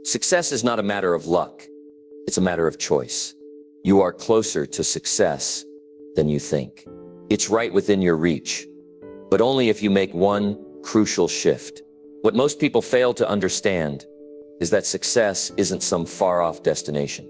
Success is not a matter of luck. It's a matter of choice. You are closer to success than you think. It's right within your reach, but only if you make one crucial shift. What most people fail to understand is that success isn't some far-off destination.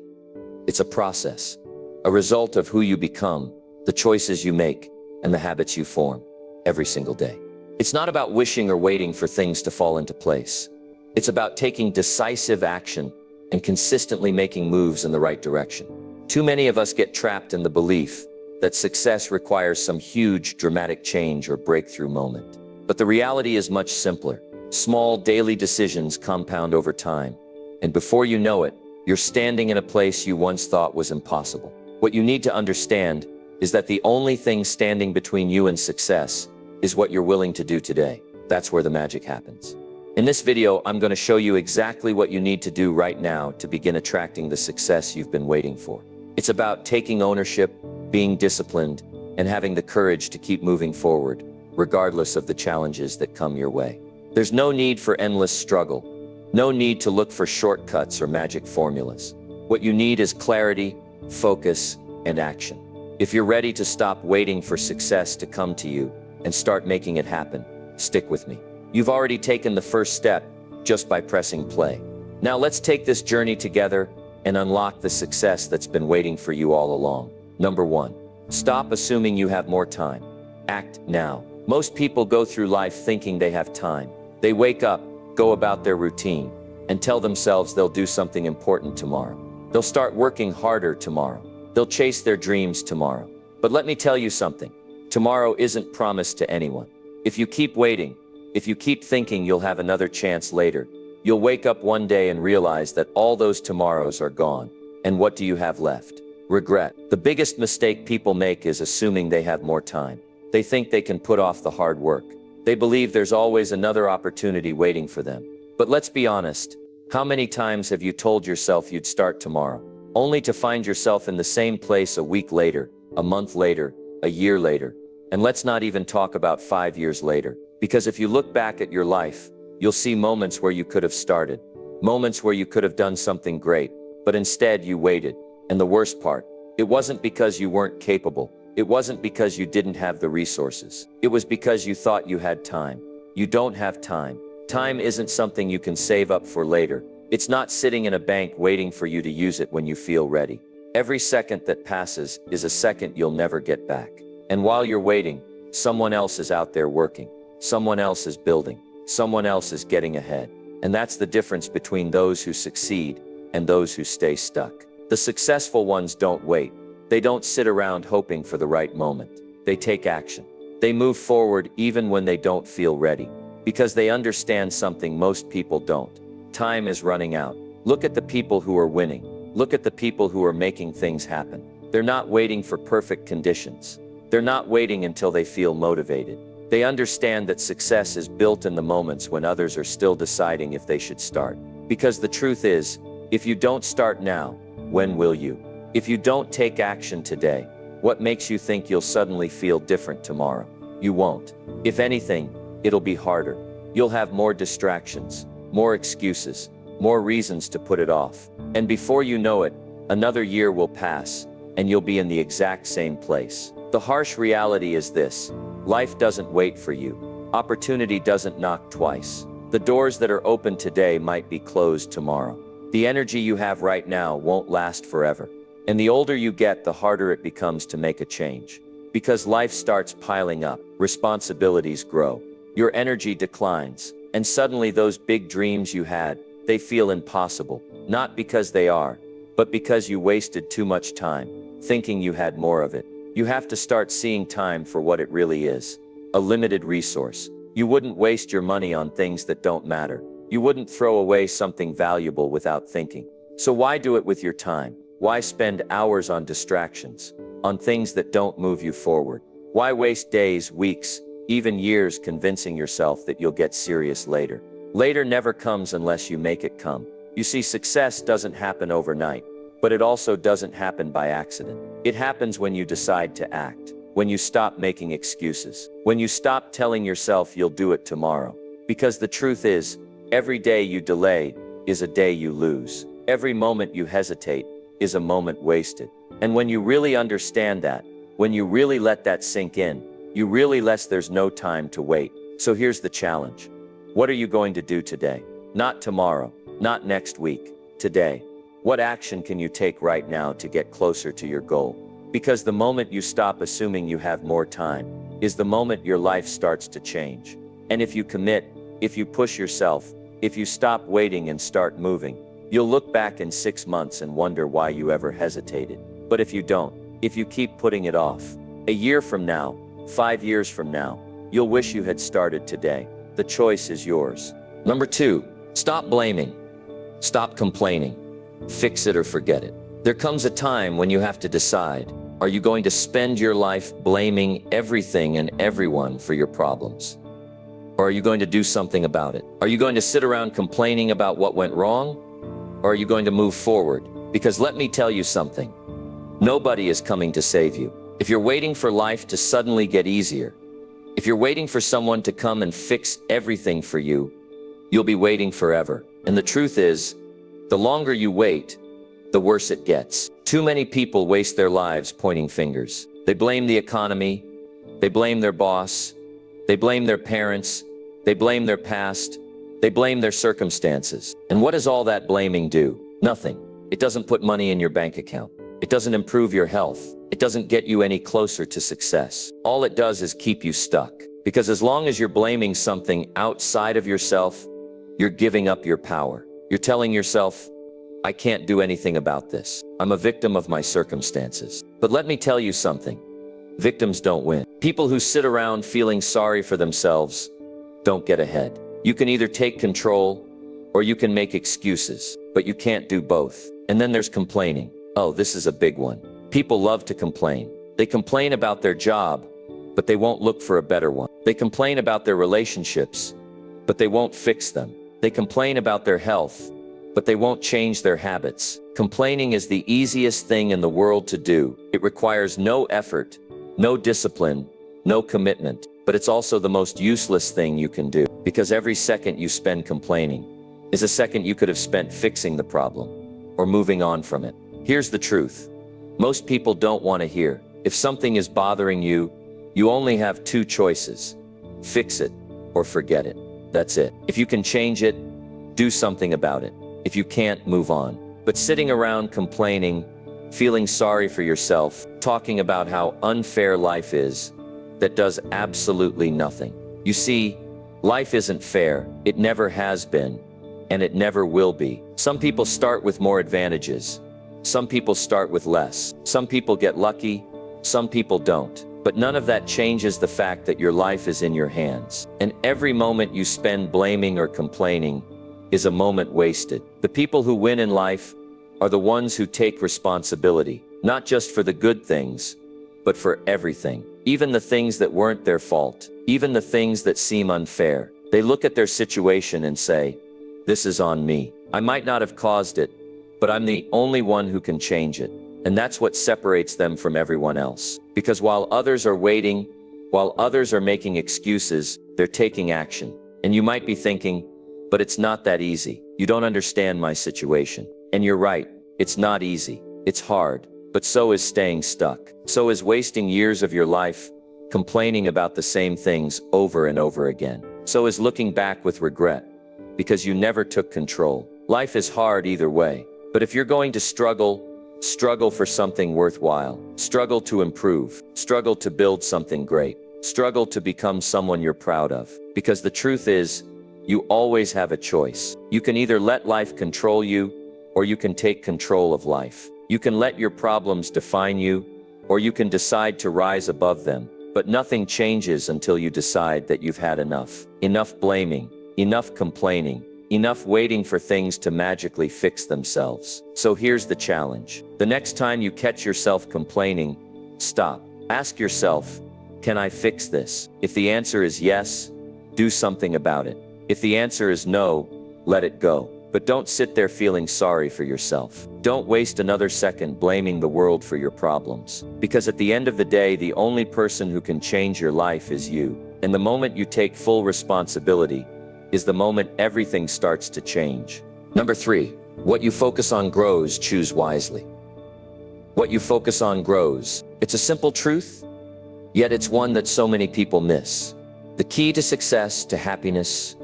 It's a process, a result of who you become, the choices you make, and the habits you form every single day. It's not about wishing or waiting for things to fall into place. It's about taking decisive action and consistently making moves in the right direction. Too many of us get trapped in the belief that success requires some huge, dramatic change or breakthrough moment. But the reality is much simpler. Small daily decisions compound over time, and before you know it, you're standing in a place you once thought was impossible. What you need to understand is that the only thing standing between you and success is what you're willing to do today. That's where the magic happens. In this video, I'm going to show you exactly what you need to do right now to begin attracting the success you've been waiting for. It's about taking ownership, being disciplined, and having the courage to keep moving forward, regardless of the challenges that come your way. There's no need for endless struggle, no need to look for shortcuts or magic formulas. What you need is clarity, focus, and action. If you're ready to stop waiting for success to come to you and start making it happen, stick with me. You've already taken the first step just by pressing play. Now let's take this journey together and unlock the success that's been waiting for you all along. Number 1, stop assuming you have more time. Act now. Most people go through life thinking they have time. They wake up, go about their routine, and tell themselves they'll do something important tomorrow. They'll start working harder tomorrow. They'll chase their dreams tomorrow. But let me tell you something. Tomorrow isn't promised to anyone. If you keep waiting, if you keep thinking you'll have another chance later, you'll wake up one day and realize that all those tomorrows are gone. And what do you have left? Regret. The biggest mistake people make is assuming they have more time. They think they can put off the hard work. They believe there's always another opportunity waiting for them. But let's be honest, how many times have you told yourself you'd start tomorrow, only to find yourself in the same place a week later, a month later, a year later? And let's not even talk about 5 years later. Because if you look back at your life, you'll see moments where you could have started, moments where you could have done something great, but instead you waited. And the worst part, it wasn't because you weren't capable. It wasn't because you didn't have the resources. It was because you thought you had time. You don't have time. Time isn't something you can save up for later. It's not sitting in a bank waiting for you to use it when you feel ready. Every second that passes is a second you'll never get back. And while you're waiting, someone else is out there working. Someone else is building. Someone else is getting ahead. And that's the difference between those who succeed and those who stay stuck. The successful ones don't wait. They don't sit around hoping for the right moment. They take action. They move forward even when they don't feel ready, because they understand something most people don't. Time is running out. Look at the people who are winning. Look at the people who are making things happen. They're not waiting for perfect conditions. They're not waiting until they feel motivated. They understand that success is built in the moments when others are still deciding if they should start. Because the truth is, if you don't start now, when will you? If you don't take action today, what makes you think you'll suddenly feel different tomorrow? You won't. If anything, it'll be harder. You'll have more distractions, more excuses, more reasons to put it off. And before you know it, another year will pass, and you'll be in the exact same place. The harsh reality is this: life doesn't wait for you. Opportunity doesn't knock twice. The doors that are open today might be closed tomorrow. The energy you have right now won't last forever. And the older you get, the harder it becomes to make a change. Because life starts piling up, responsibilities grow, your energy declines, and suddenly those big dreams you had, they feel impossible. Not because they are, but because you wasted too much time, thinking you had more of it. You have to start seeing time for what it really is: a limited resource. You wouldn't waste your money on things that don't matter. You wouldn't throw away something valuable without thinking. So why do it with your time? Why spend hours on distractions, on things that don't move you forward? Why waste days, weeks, even years convincing yourself that you'll get serious later? Later never comes unless you make it come. You see, success doesn't happen overnight, but it also doesn't happen by accident. It happens when you decide to act, when you stop making excuses, when you stop telling yourself you'll do it tomorrow. Because the truth is, every day you delay, is a day you lose. Every moment you hesitate is a moment wasted. And when you really understand that, when you really let that sink in, you realize there's no time to wait. So here's the challenge. What are you going to do today? Not tomorrow, not next week, today. What action can you take right now to get closer to your goal? Because the moment you stop assuming you have more time is the moment your life starts to change. And if you commit, if you push yourself, if you stop waiting and start moving, you'll look back in 6 months and wonder why you ever hesitated. But if you don't, if you keep putting it off, a year from now, 5 years from now, you'll wish you had started today. The choice is yours. Number 2, stop blaming. Stop complaining. Fix it or forget it. There comes a time when you have to decide, are you going to spend your life blaming everything and everyone for your problems? Or are you going to do something about it? Are you going to sit around complaining about what went wrong? Or are you going to move forward? Because let me tell you something. Nobody is coming to save you. If you're waiting for life to suddenly get easier, if you're waiting for someone to come and fix everything for you, you'll be waiting forever. And the truth is, the longer you wait, the worse it gets. Too many people waste their lives pointing fingers. They blame the economy, they blame their boss, they blame their parents, they blame their past, they blame their circumstances. And what does all that blaming do? Nothing. It doesn't put money in your bank account. It doesn't improve your health. It doesn't get you any closer to success. All it does is keep you stuck. Because as long as you're blaming something outside of yourself, you're giving up your power. You're telling yourself, I can't do anything about this. I'm a victim of my circumstances. But let me tell you something. Victims don't win. People who sit around feeling sorry for themselves don't get ahead. You can either take control or you can make excuses, but you can't do both. And then there's complaining. Oh, this is a big one. People love to complain. They complain about their job, but they won't look for a better one. They complain about their relationships, but they won't fix them. They complain about their health, but they won't change their habits. Complaining is the easiest thing in the world to do. It requires no effort, no discipline, no commitment, but it's also the most useless thing you can do, because every second you spend complaining is a second you could have spent fixing the problem or moving on from it. Here's the truth. Most people don't want to hear. If something is bothering you, you only have 2 choices. Fix it or forget it. That's it. If you can change it, do something about it. If you can't, move on. But sitting around complaining, feeling sorry for yourself, talking about how unfair life is, that does absolutely nothing. You see, life isn't fair. It never has been, and it never will be. Some people start with more advantages. Some people start with less. Some people get lucky, some people don't. But none of that changes the fact that your life is in your hands. And every moment you spend blaming or complaining is a moment wasted. The people who win in life are the ones who take responsibility, not just for the good things, but for everything. Even the things that weren't their fault, even the things that seem unfair. They look at their situation and say, this is on me. I might not have caused it, but I'm the only one who can change it. And that's what separates them from everyone else. Because while others are waiting, while others are making excuses, they're taking action. And you might be thinking, but it's not that easy. You don't understand my situation. And you're right, it's not easy. It's hard. But so is staying stuck. So is wasting years of your life complaining about the same things over and over again. So is looking back with regret because you never took control. Life is hard either way. But if you're going to struggle for something worthwhile, struggle to improve, struggle to build something great, struggle to become someone you're proud of. Because the truth is, you always have a choice. You can either let life control you, or you can take control of life. You can let your problems define you, or you can decide to rise above them. But nothing changes until you decide that you've had enough. Enough blaming, enough complaining, enough waiting for things to magically fix themselves. So here's the challenge. The next time you catch yourself complaining, stop. Ask yourself, can I fix this? If the answer is yes, do something about it. If the answer is no, let it go. But don't sit there feeling sorry for yourself. Don't waste another second blaming the world for your problems. Because at the end of the day, the only person who can change your life is you. And the moment you take full responsibility is the moment everything starts to change. Number 3, what you focus on grows. Choose wisely. What you focus on grows. It's a simple truth, yet it's one that so many people miss. The key to success, to happiness,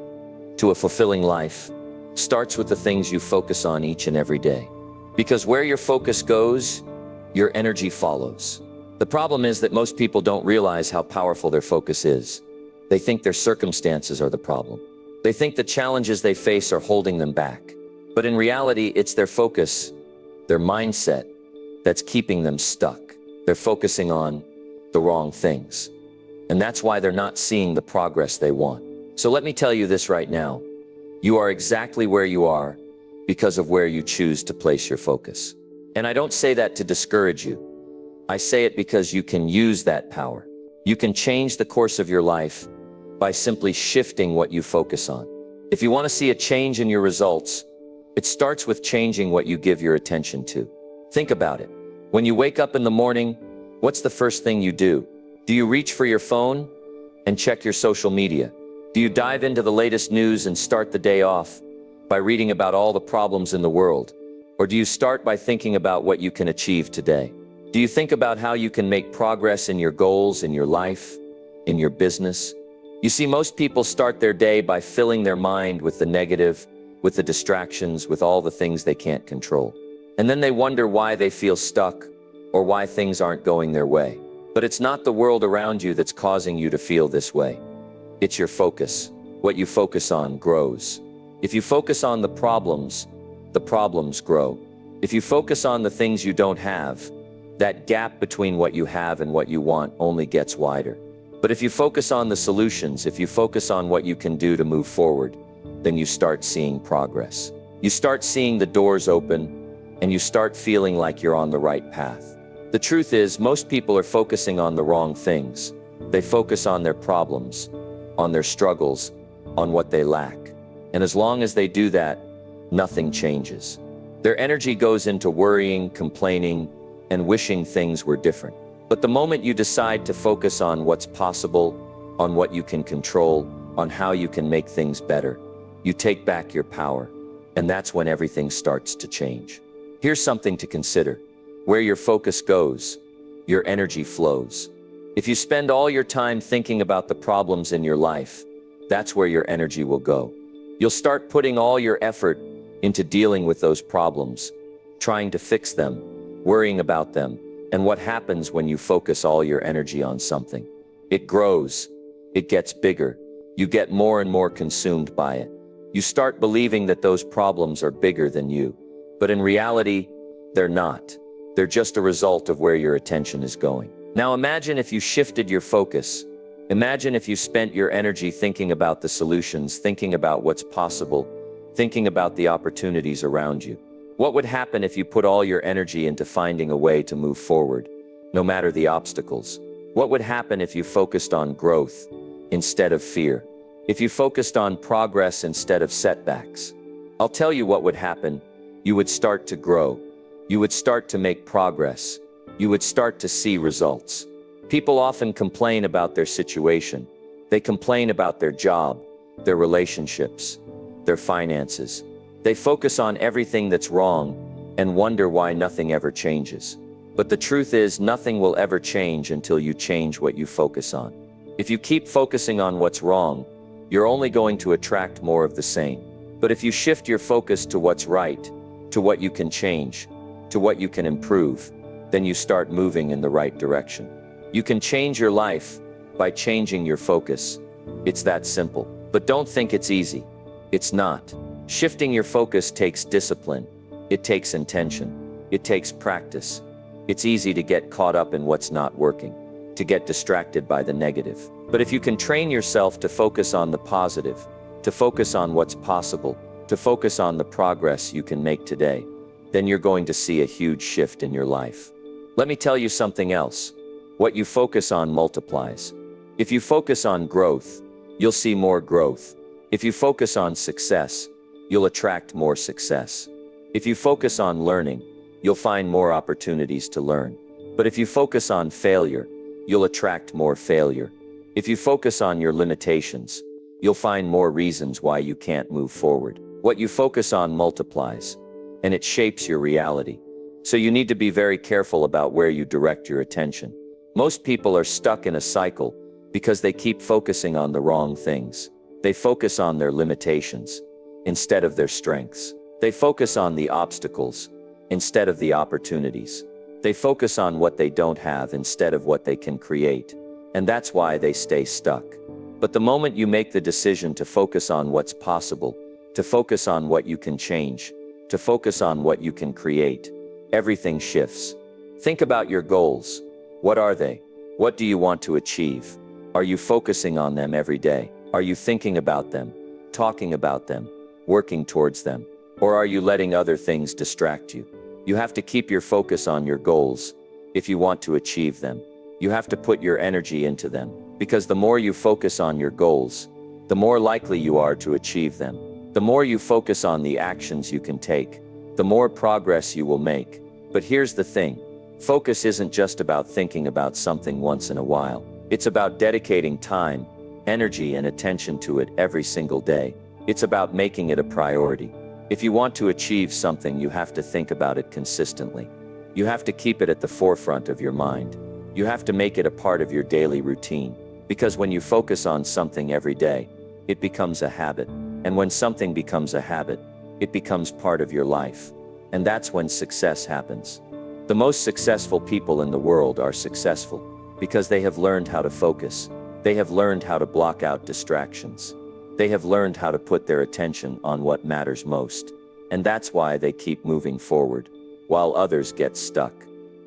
to a fulfilling life, starts with the things you focus on each and every day. Because where your focus goes, your energy follows. The problem is that most people don't realize how powerful their focus is. They think their circumstances are the problem. They think the challenges they face are holding them back. But in reality, it's their focus, their mindset, that's keeping them stuck. They're focusing on the wrong things. And that's why they're not seeing the progress they want. So let me tell you this right now. You are exactly where you are because of where you choose to place your focus. And I don't say that to discourage you. I say it because you can use that power. You can change the course of your life by simply shifting what you focus on. If you want to see a change in your results, it starts with changing what you give your attention to. Think about it. When you wake up in the morning, what's the first thing you do? Do you reach for your phone and check your social media? Do you dive into the latest news and start the day off by reading about all the problems in the world? Or do you start by thinking about what you can achieve today? Do you think about how you can make progress in your goals, in your life, in your business? You see, most people start their day by filling their mind with the negative, with the distractions, with all the things they can't control. And then they wonder why they feel stuck or why things aren't going their way. But it's not the world around you that's causing you to feel this way. It's your focus. What you focus on grows. If you focus on the problems grow. If you focus on the things you don't have, that gap between what you have and what you want only gets wider. But if you focus on the solutions, if you focus on what you can do to move forward, then you start seeing progress. You start seeing the doors open, and you start feeling like you're on the right path. The truth is, most people are focusing on the wrong things. They focus on their problems, on their struggles, on what they lack. And as long as they do that, nothing changes. Their energy goes into worrying, complaining, and wishing things were different. But the moment you decide to focus on what's possible, on what you can control, on how you can make things better, you take back your power, and that's when everything starts to change. Here's something to consider. Where your focus goes, your energy flows. If you spend all your time thinking about the problems in your life, that's where your energy will go. You'll start putting all your effort into dealing with those problems, trying to fix them, worrying about them. And what happens when you focus all your energy on something? It grows. It gets bigger. You get more and more consumed by it. You start believing that those problems are bigger than you. But in reality, they're not. They're just a result of where your attention is going. Now imagine if you shifted your focus. Imagine if you spent your energy thinking about the solutions, thinking about what's possible, thinking about the opportunities around you. What would happen if you put all your energy into finding a way to move forward, no matter the obstacles? What would happen if you focused on growth instead of fear? If you focused on progress instead of setbacks? I'll tell you what would happen. You would start to grow. You would start to make progress. You would start to see results. People often complain about their situation. They complain about their job, their relationships, their finances. They focus on everything that's wrong and wonder why nothing ever changes. But the truth is, nothing will ever change until you change what you focus on. If you keep focusing on what's wrong, you're only going to attract more of the same. But if you shift your focus to what's right, to what you can change, to what you can improve, then you start moving in the right direction. You can change your life by changing your focus. It's that simple. But don't think it's easy. It's not. Shifting your focus takes discipline. It takes intention. It takes practice. It's easy to get caught up in what's not working, to get distracted by the negative. But if you can train yourself to focus on the positive, to focus on what's possible, to focus on the progress you can make today, then you're going to see a huge shift in your life. Let me tell you something else. What you focus on multiplies. If you focus on growth, you'll see more growth. If you focus on success, you'll attract more success. If you focus on learning, you'll find more opportunities to learn. But if you focus on failure, you'll attract more failure. If you focus on your limitations, you'll find more reasons why you can't move forward. What you focus on multiplies, and it shapes your reality. So you need to be very careful about where you direct your attention. Most people are stuck in a cycle because they keep focusing on the wrong things. They focus on their limitations instead of their strengths. They focus on the obstacles instead of the opportunities. They focus on what they don't have instead of what they can create. And that's why they stay stuck. But the moment you make the decision to focus on what's possible, to focus on what you can change, to focus on what you can create, everything shifts. Think about your goals. What are they? What do you want to achieve? Are you focusing on them every day? Are you thinking about them, talking about them, working towards them? Or are you letting other things distract you? You have to keep your focus on your goals if you want to achieve them. You have to put your energy into them, because the more you focus on your goals, the more likely you are to achieve them. The more you focus on the actions you can take, the more progress you will make. But here's the thing. Focus isn't just about thinking about something once in a while. It's about dedicating time, energy, and attention to it every single day. It's about making it a priority. If you want to achieve something, you have to think about it consistently. You have to keep it at the forefront of your mind. You have to make it a part of your daily routine. Because when you focus on something every day, it becomes a habit. And when something becomes a habit, it becomes part of your life. And that's when success happens. The most successful people in the world are successful because they have learned how to focus. They have learned how to block out distractions. They have learned how to put their attention on what matters most. And that's why they keep moving forward, while others get stuck.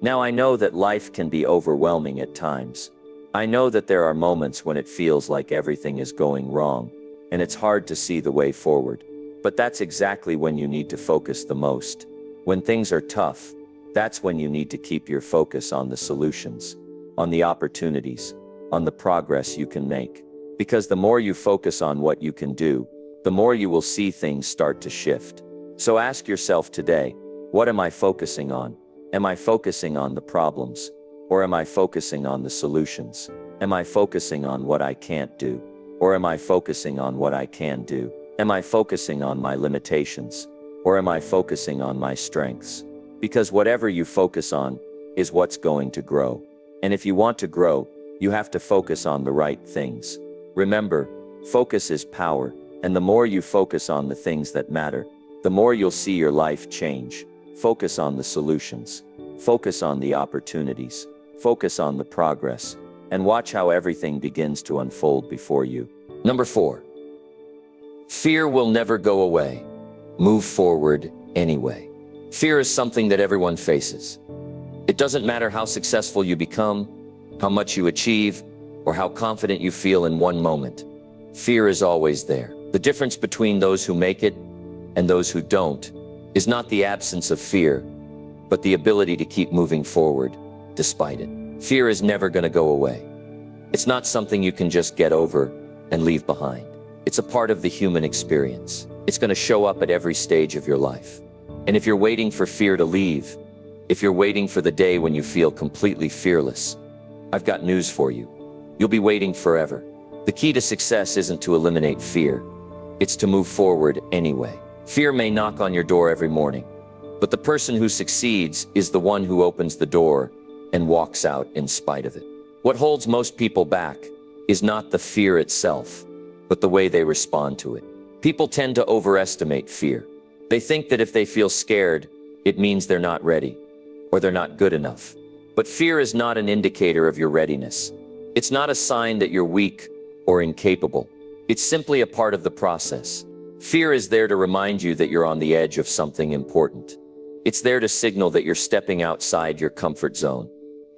Now, I know that life can be overwhelming at times. I know that there are moments when it feels like everything is going wrong, and it's hard to see the way forward. But that's exactly when you need to focus the most. When things are tough, that's when you need to keep your focus on the solutions, on the opportunities, on the progress you can make. Because the more you focus on what you can do, the more you will see things start to shift. So ask yourself today, what am I focusing on? Am I focusing on the problems? Or am I focusing on the solutions? Am I focusing on what I can't do? Or am I focusing on what I can do? Am I focusing on my limitations? Or am I focusing on my strengths? Because whatever you focus on is what's going to grow. And if you want to grow, you have to focus on the right things. Remember, focus is power, and the more you focus on the things that matter, the more you'll see your life change. Focus on the solutions. Focus on the opportunities. Focus on the progress, and watch how everything begins to unfold before you. Number 4. Fear will never go away. Move forward anyway. Fear is something that everyone faces. It doesn't matter how successful you become, how much you achieve, or how confident you feel in one moment. Fear is always there. The difference between those who make it and those who don't is not the absence of fear, but the ability to keep moving forward despite it. Fear is never going to go away. It's not something you can just get over and leave behind. It's a part of the human experience. It's going to show up at every stage of your life. And if you're waiting for fear to leave, if you're waiting for the day when you feel completely fearless, I've got news for you. You'll be waiting forever. The key to success isn't to eliminate fear. It's to move forward anyway. Fear may knock on your door every morning, but the person who succeeds is the one who opens the door and walks out in spite of it. What holds most people back is not the fear itself, but the way they respond to it. People tend to overestimate fear. They think that if they feel scared, it means they're not ready, or they're not good enough. But fear is not an indicator of your readiness. It's not a sign that you're weak or incapable. It's simply a part of the process. Fear is there to remind you that you're on the edge of something important. It's there to signal that you're stepping outside your comfort zone.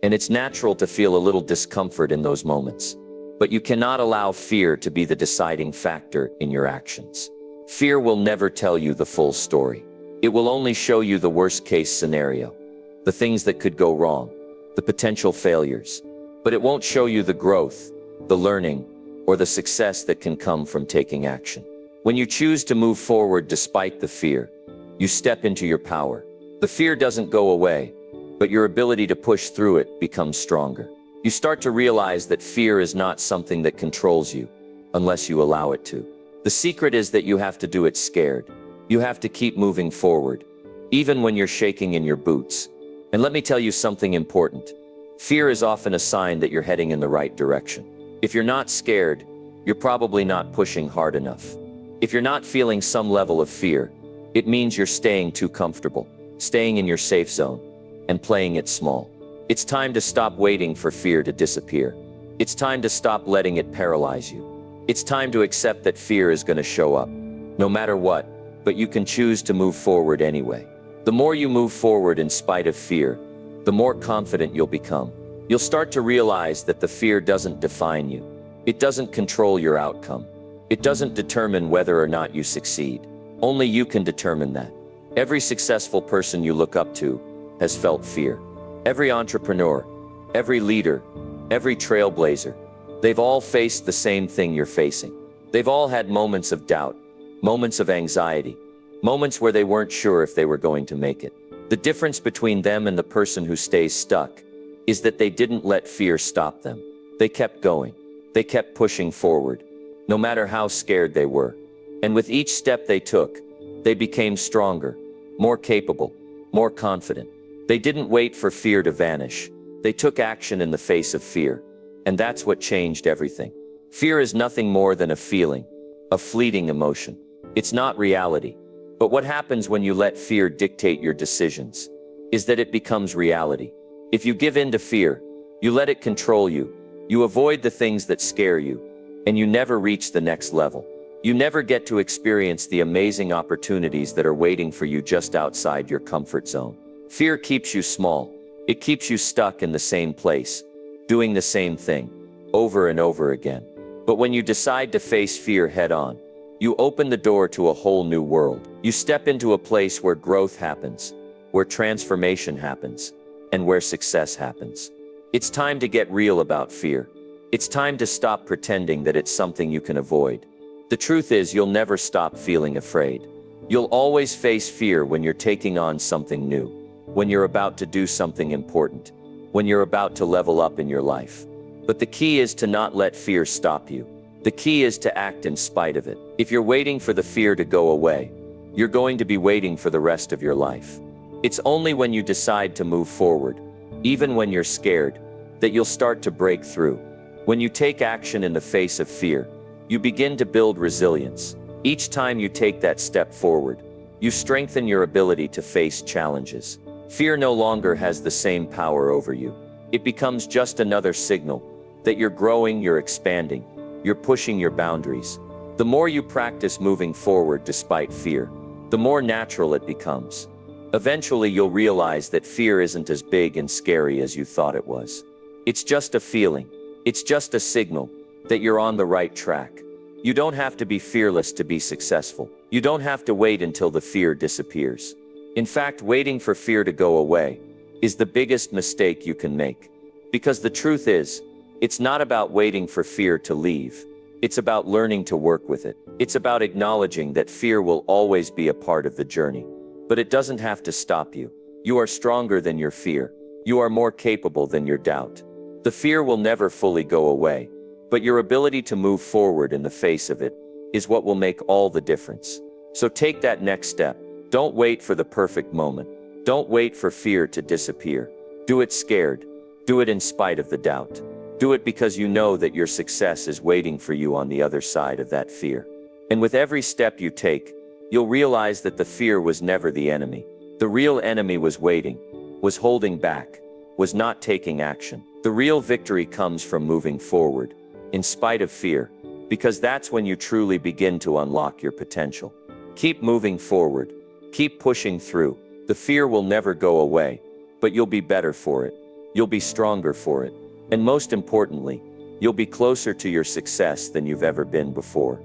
And it's natural to feel a little discomfort in those moments. But you cannot allow fear to be the deciding factor in your actions. Fear will never tell you the full story. It will only show you the worst-case scenario, the things that could go wrong, the potential failures. But it won't show you the growth, the learning, or the success that can come from taking action. When you choose to move forward despite the fear, you step into your power. The fear doesn't go away, but your ability to push through it becomes stronger. You start to realize that fear is not something that controls you, unless you allow it to. The secret is that you have to do it scared. You have to keep moving forward, even when you're shaking in your boots. And let me tell you something important. Fear is often a sign that you're heading in the right direction. If you're not scared, you're probably not pushing hard enough. If you're not feeling some level of fear, it means you're staying too comfortable, staying in your safe zone, and playing it small. It's time to stop waiting for fear to disappear. It's time to stop letting it paralyze you. It's time to accept that fear is going to show up, no matter what, but you can choose to move forward anyway. The more you move forward in spite of fear, the more confident you'll become. You'll start to realize that the fear doesn't define you. It doesn't control your outcome. It doesn't determine whether or not you succeed. Only you can determine that. Every successful person you look up to has felt fear. Every entrepreneur, every leader, every trailblazer, they've all faced the same thing you're facing. They've all had moments of doubt, moments of anxiety, moments where they weren't sure if they were going to make it. The difference between them and the person who stays stuck is that they didn't let fear stop them. They kept going. They kept pushing forward, no matter how scared they were. And with each step they took, they became stronger, more capable, more confident. They didn't wait for fear to vanish. They took action in the face of fear. And that's what changed everything. Fear is nothing more than a feeling, a fleeting emotion. It's not reality. But what happens when you let fear dictate your decisions is that it becomes reality. If you give in to fear, you let it control you, you avoid the things that scare you, and you never reach the next level. You never get to experience the amazing opportunities that are waiting for you just outside your comfort zone. Fear keeps you small. It keeps you stuck in the same place, doing the same thing, over and over again. But when you decide to face fear head on, you open the door to a whole new world. You step into a place where growth happens, where transformation happens, and where success happens. It's time to get real about fear. It's time to stop pretending that it's something you can avoid. The truth is, you'll never stop feeling afraid. You'll always face fear when you're taking on something new, when you're about to do something important, when you're about to level up in your life. But the key is to not let fear stop you. The key is to act in spite of it. If you're waiting for the fear to go away, you're going to be waiting for the rest of your life. It's only when you decide to move forward, even when you're scared, that you'll start to break through. When you take action in the face of fear, you begin to build resilience. Each time you take that step forward, you strengthen your ability to face challenges. Fear no longer has the same power over you. It becomes just another signal that you're growing, you're expanding, you're pushing your boundaries. The more you practice moving forward despite fear, the more natural it becomes. Eventually you'll realize that fear isn't as big and scary as you thought it was. It's just a feeling. It's just a signal that you're on the right track. You don't have to be fearless to be successful. You don't have to wait until the fear disappears. In fact, waiting for fear to go away is the biggest mistake you can make. Because the truth is, it's not about waiting for fear to leave. It's about learning to work with it. It's about acknowledging that fear will always be a part of the journey. But it doesn't have to stop you. You are stronger than your fear. You are more capable than your doubt. The fear will never fully go away, but your ability to move forward in the face of it is what will make all the difference. So take that next step. Don't wait for the perfect moment. Don't wait for fear to disappear. Do it scared. Do it in spite of the doubt. Do it because you know that your success is waiting for you on the other side of that fear. And with every step you take, you'll realize that the fear was never the enemy. The real enemy was waiting, was holding back, was not taking action. The real victory comes from moving forward, in spite of fear, because that's when you truly begin to unlock your potential. Keep moving forward. Keep pushing through. The fear will never go away, but you'll be better for it. You'll be stronger for it. And most importantly, you'll be closer to your success than you've ever been before.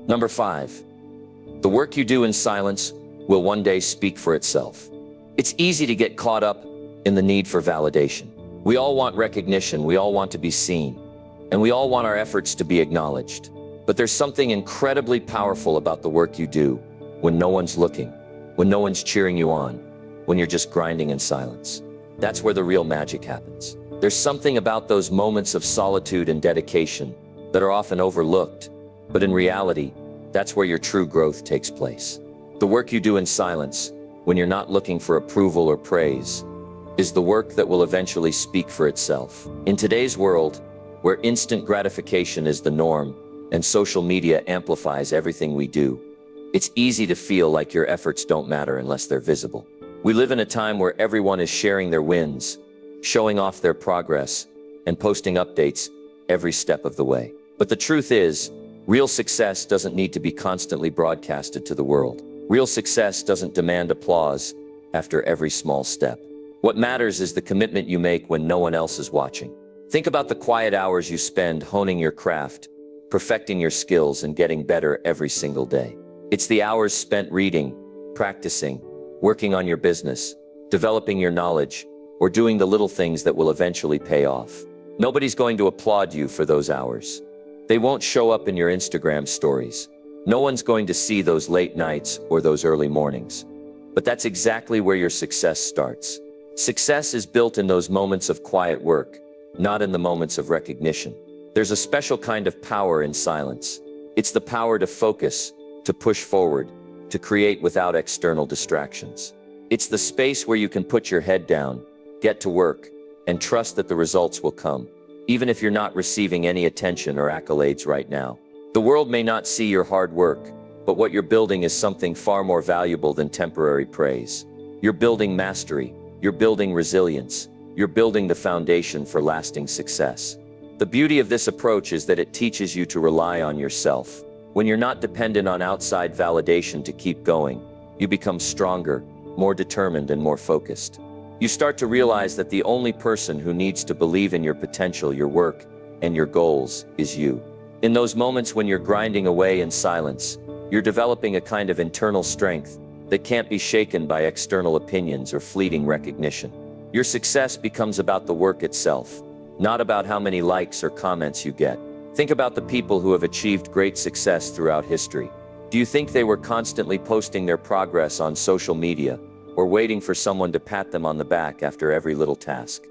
Number 5. The work you do in silence will one day speak for itself. It's easy to get caught up in the need for validation. We all want recognition, we all want to be seen, and we all want our efforts to be acknowledged. But there's something incredibly powerful about the work you do when no one's looking, when no one's cheering you on, when you're just grinding in silence. That's where the real magic happens. There's something about those moments of solitude and dedication that are often overlooked, but in reality, that's where your true growth takes place. The work you do in silence, when you're not looking for approval or praise, is the work that will eventually speak for itself. In today's world, where instant gratification is the norm and social media amplifies everything we do, it's easy to feel like your efforts don't matter unless they're visible. We live in a time where everyone is sharing their wins, showing off their progress, and posting updates every step of the way. But the truth is, real success doesn't need to be constantly broadcasted to the world. Real success doesn't demand applause after every small step. What matters is the commitment you make when no one else is watching. Think about the quiet hours you spend honing your craft, perfecting your skills, and getting better every single day. It's the hours spent reading, practicing, working on your business, developing your knowledge, or doing the little things that will eventually pay off. Nobody's going to applaud you for those hours. They won't show up in your Instagram stories. No one's going to see those late nights or those early mornings. But that's exactly where your success starts. Success is built in those moments of quiet work, not in the moments of recognition. There's a special kind of power in silence. It's the power to focus, to push forward, to create without external distractions. It's the space where you can put your head down, get to work, and trust that the results will come, even if you're not receiving any attention or accolades right now. The world may not see your hard work, but what you're building is something far more valuable than temporary praise. You're building mastery, you're building resilience, you're building the foundation for lasting success. The beauty of this approach is that it teaches you to rely on yourself. When you're not dependent on outside validation to keep going, you become stronger, more determined, and more focused. You start to realize that the only person who needs to believe in your potential, your work, and your goals is you. In those moments when you're grinding away in silence, you're developing a kind of internal strength that can't be shaken by external opinions or fleeting recognition. Your success becomes about the work itself, not about how many likes or comments you get. Think about the people who have achieved great success throughout history. Do you think they were constantly posting their progress on social media, or waiting for someone to pat them on the back after every little task?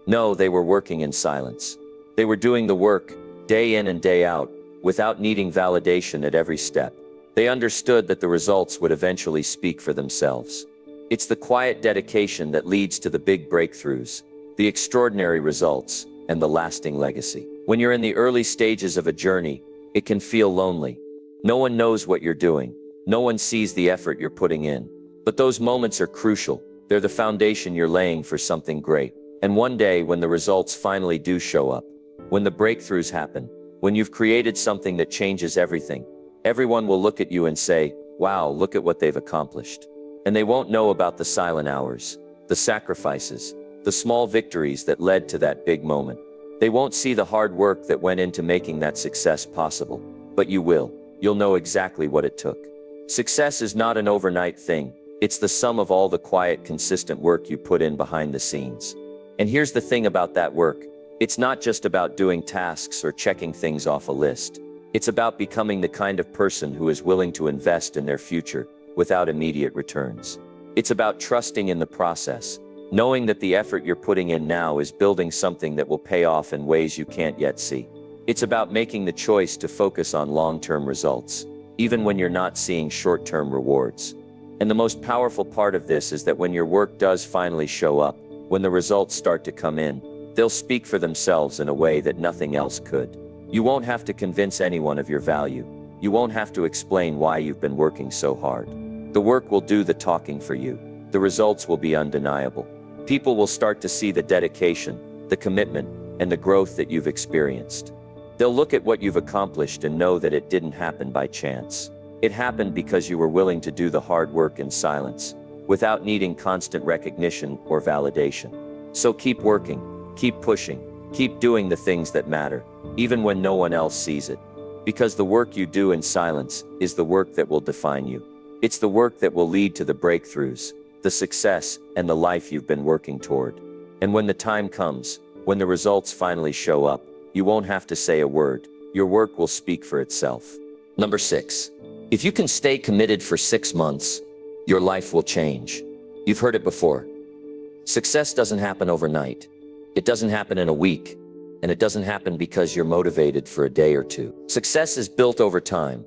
No, they were working in silence. They were doing the work, day in and day out, without needing validation at every step. They understood that the results would eventually speak for themselves. It's the quiet dedication that leads to the big breakthroughs, the extraordinary results, and the lasting legacy. When you're in the early stages of a journey, it can feel lonely. No one knows what you're doing. No one sees the effort you're putting in. But those moments are crucial. They're the foundation you're laying for something great. And one day, when the results finally do show up, when the breakthroughs happen, when you've created something that changes everything, everyone will look at you and say, "Wow, look at what they've accomplished." And they won't know about the silent hours, the sacrifices, the small victories that led to that big moment. They won't see the hard work that went into making that success possible. But you will. You'll know exactly what it took. Success is not an overnight thing. It's the sum of all the quiet, consistent work you put in behind the scenes. And here's the thing about that work. It's not just about doing tasks or checking things off a list. It's about becoming the kind of person who is willing to invest in their future without immediate returns. It's about trusting in the process, knowing that the effort you're putting in now is building something that will pay off in ways you can't yet see. It's about making the choice to focus on long-term results, even when you're not seeing short-term rewards. And the most powerful part of this is that when your work does finally show up, when the results start to come in, they'll speak for themselves in a way that nothing else could. You won't have to convince anyone of your value. You won't have to explain why you've been working so hard. The work will do the talking for you. The results will be undeniable. People will start to see the dedication, the commitment, and the growth that you've experienced. They'll look at what you've accomplished and know that it didn't happen by chance. It happened because you were willing to do the hard work in silence, without needing constant recognition or validation. So keep working, keep pushing, keep doing the things that matter, even when no one else sees it. Because the work you do in silence is the work that will define you. It's the work that will lead to the breakthroughs, the success, and the life you've been working toward. And when the time comes, when the results finally show up, you won't have to say a word. Your work will speak for itself. Number 6. If you can stay committed for 6 months, your life will change. You've heard it before. Success doesn't happen overnight. It doesn't happen in a week. And it doesn't happen because you're motivated for a day or two. Success is built over time.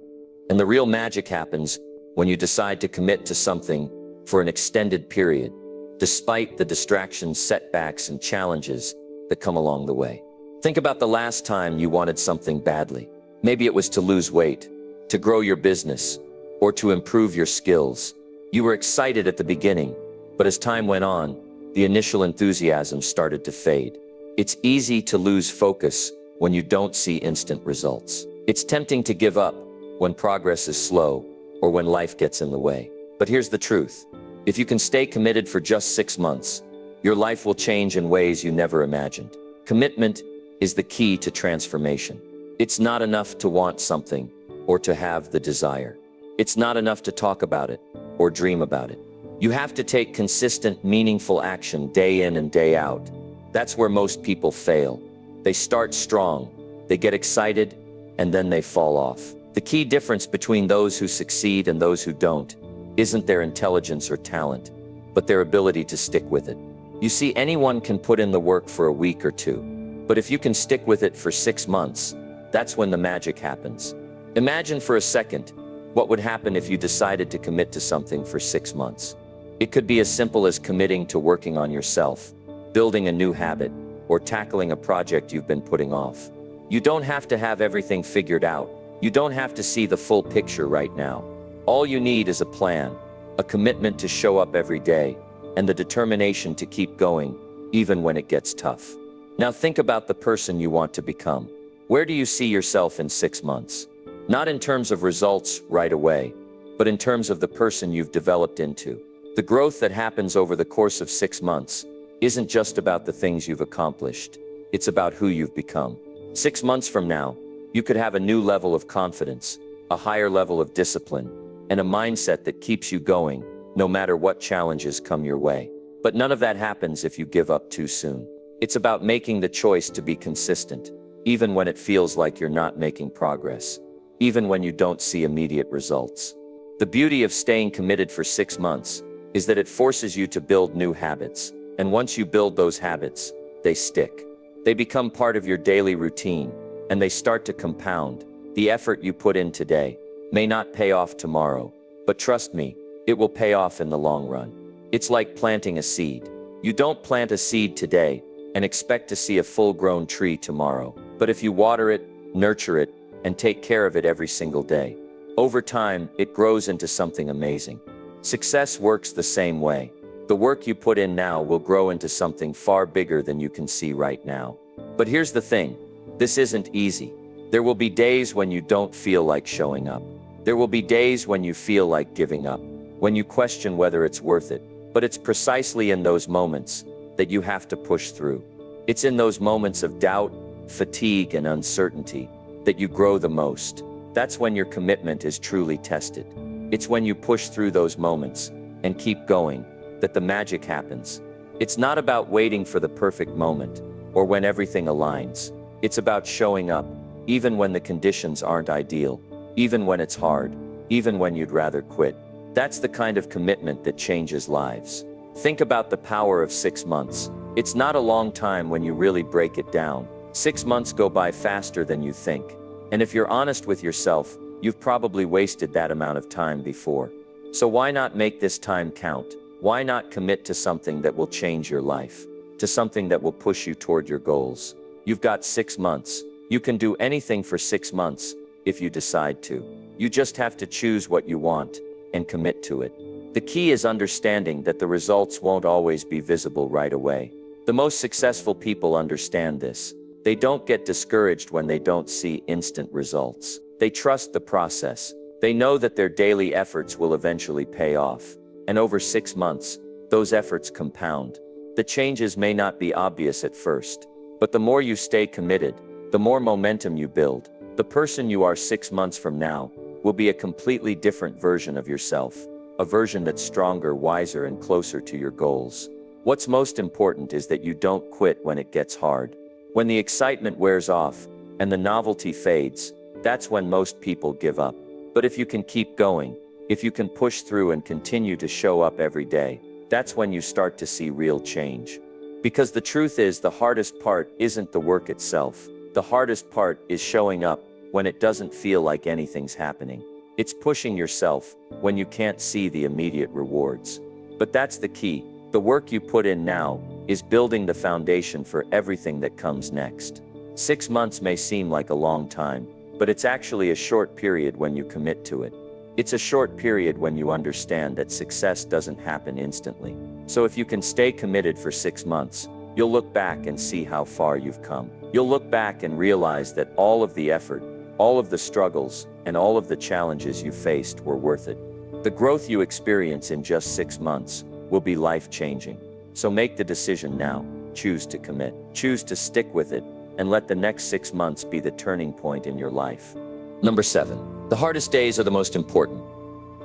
And the real magic happens when you decide to commit to something for an extended period, despite the distractions, setbacks, and challenges that come along the way. Think about the last time you wanted something badly. Maybe it was to lose weight, to grow your business, or to improve your skills. You were excited at the beginning, but as time went on, the initial enthusiasm started to fade. It's easy to lose focus when you don't see instant results. It's tempting to give up when progress is slow or when life gets in the way. But here's the truth. If you can stay committed for just 6 months, your life will change in ways you never imagined. Commitment is the key to transformation. It's not enough to want something or to have the desire. It's not enough to talk about it or dream about it. You have to take consistent, meaningful action day in and day out. That's where most people fail. They start strong, they get excited, and then they fall off. The key difference between those who succeed and those who don't isn't their intelligence or talent, but their ability to stick with it. You see, anyone can put in the work for a week or two, but if you can stick with it for 6 months, that's when the magic happens. Imagine for a second what would happen if you decided to commit to something for 6 months. It could be as simple as committing to working on yourself, building a new habit, or tackling a project you've been putting off. You don't have to have everything figured out. You don't have to see the full picture right now. All you need is a plan, a commitment to show up every day, and the determination to keep going, even when it gets tough. Now think about the person you want to become. Where do you see yourself in 6 months? Not in terms of results right away, but in terms of the person you've developed into. The growth that happens over the course of 6 months isn't just about the things you've accomplished. It's about who you've become. 6 months from now, you could have a new level of confidence, a higher level of discipline, and a mindset that keeps you going, no matter what challenges come your way. But none of that happens if you give up too soon. It's about making the choice to be consistent, even when it feels like you're not making progress, even when you don't see immediate results. The beauty of staying committed for 6 months is that it forces you to build new habits, and once you build those habits, they stick. They become part of your daily routine, and they start to compound. The effort you put in today may not pay off tomorrow, but trust me, it will pay off in the long run. It's like planting a seed. You don't plant a seed today and expect to see a full-grown tree tomorrow. But if you water it, nurture it, and take care of it every single day, over time, it grows into something amazing. Success works the same way. The work you put in now will grow into something far bigger than you can see right now. But here's the thing, this isn't easy. There will be days when you don't feel like showing up. There will be days when you feel like giving up, when you question whether it's worth it. But it's precisely in those moments that you have to push through. It's in those moments of doubt, fatigue, and uncertainty that you grow the most. That's when your commitment is truly tested. It's when you push through those moments and keep going that the magic happens. It's not about waiting for the perfect moment or when everything aligns. It's about showing up, even when the conditions aren't ideal, even when it's hard, even when you'd rather quit. That's the kind of commitment that changes lives. Think about the power of 6 months. It's not a long time when you really break it down. 6 months go by faster than you think. And if you're honest with yourself, you've probably wasted that amount of time before. So why not make this time count? Why not commit to something that will change your life? To something that will push you toward your goals? You've got 6 months. You can do anything for 6 months if you decide to. You just have to choose what you want and commit to it. The key is understanding that the results won't always be visible right away. The most successful people understand this. They don't get discouraged when they don't see instant results. They trust the process. They know that their daily efforts will eventually pay off. And over 6 months, those efforts compound. The changes may not be obvious at first, but the more you stay committed, the more momentum you build. The person you are 6 months from now will be a completely different version of yourself, a version that's stronger, wiser, and closer to your goals. What's most important is that you don't quit when it gets hard. When the excitement wears off and the novelty fades, that's when most people give up. But if you can keep going, if you can push through and continue to show up every day, that's when you start to see real change. Because the truth is, the hardest part isn't the work itself. The hardest part is showing up when it doesn't feel like anything's happening. It's pushing yourself when you can't see the immediate rewards. But that's the key. The work you put in now is building the foundation for everything that comes next. 6 months may seem like a long time, but it's actually a short period when you commit to it. It's a short period when you understand that success doesn't happen instantly. So if you can stay committed for 6 months, you'll look back and see how far you've come. You'll look back and realize that all of the effort, all of the struggles, and all of the challenges you faced were worth it. The growth you experience in just 6 months will be life-changing. So make the decision now. Choose to commit. Choose to stick with it, and let the next 6 months be the turning point in your life. Number 7. The hardest days are the most important.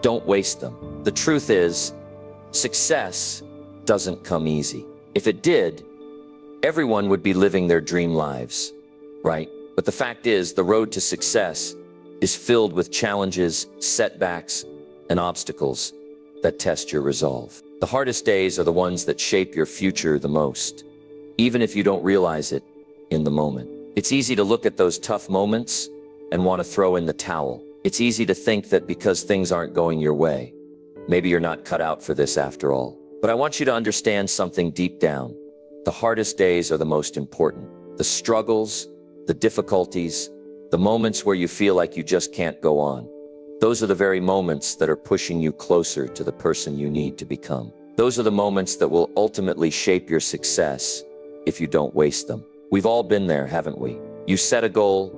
Don't waste them. The truth is, success doesn't come easy. If it did, everyone would be living their dream lives, right? But the fact is, the road to success is filled with challenges, setbacks, and obstacles that test your resolve. The hardest days are the ones that shape your future the most, even if you don't realize it in the moment. It's easy to look at those tough moments and want to throw in the towel. It's easy to think that because things aren't going your way, maybe you're not cut out for this after all. But I want you to understand something deep down. The hardest days are the most important. The struggles, the difficulties, the moments where you feel like you just can't go on. Those are the very moments that are pushing you closer to the person you need to become. Those are the moments that will ultimately shape your success if you don't waste them. We've all been there, haven't we? You set a goal,